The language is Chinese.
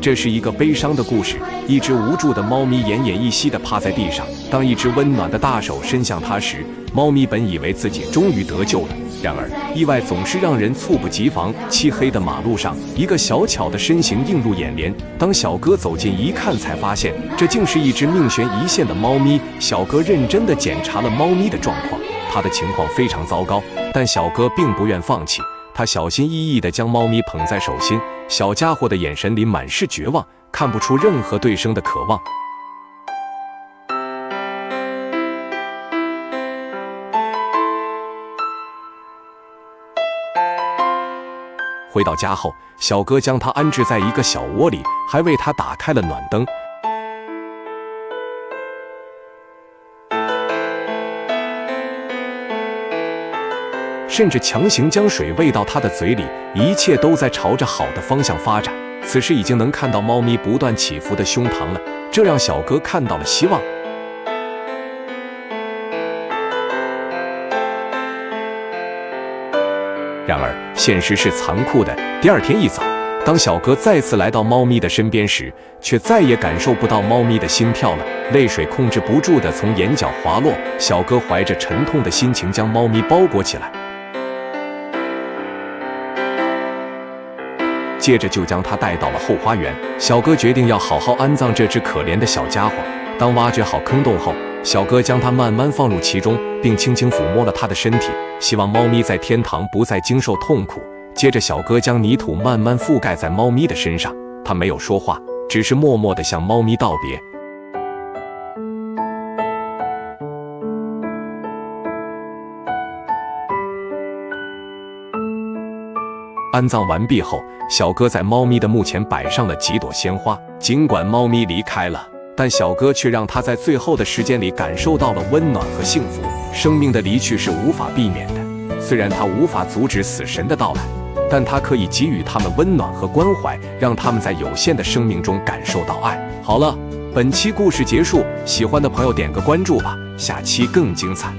这是一个悲伤的故事，一只无助的猫咪奄奄一息地趴在地上。当一只温暖的大手伸向它时，猫咪本以为自己终于得救了。然而，意外总是让人猝不及防。漆黑的马路上，一个小巧的身形映入眼帘。当小哥走近一看，才发现这竟是一只命悬一线的猫咪。小哥认真地检查了猫咪的状况，它的情况非常糟糕，但小哥并不愿放弃。他小心翼翼地将猫咪捧在手心，小家伙的眼神里满是绝望，看不出任何对生的渴望。回到家后，小哥将它安置在一个小窝里，还为它打开了暖灯。甚至强行将水喂到它的嘴里，一切都在朝着好的方向发展。此时已经能看到猫咪不断起伏的胸膛了，这让小哥看到了希望。然而，现实是残酷的。第二天一早，当小哥再次来到猫咪的身边时，却再也感受不到猫咪的心跳了，泪水控制不住地从眼角滑落。小哥怀着沉痛的心情将猫咪包裹起来，接着就将它带到了后花园。小哥决定要好好安葬这只可怜的小家伙。当挖掘好坑洞后，小哥将它慢慢放入其中，并轻轻抚摸了它的身体，希望猫咪在天堂不再经受痛苦。接着，小哥将泥土慢慢覆盖在猫咪的身上，他没有说话，只是默默地向猫咪道别。安葬完毕后，小哥在猫咪的墓前摆上了几朵鲜花。尽管猫咪离开了，但小哥却让它在最后的时间里感受到了温暖和幸福。生命的离去是无法避免的，虽然它无法阻止死神的到来，但它可以给予他们温暖和关怀，让他们在有限的生命中感受到爱。好了，本期故事结束，喜欢的朋友点个关注吧，下期更精彩。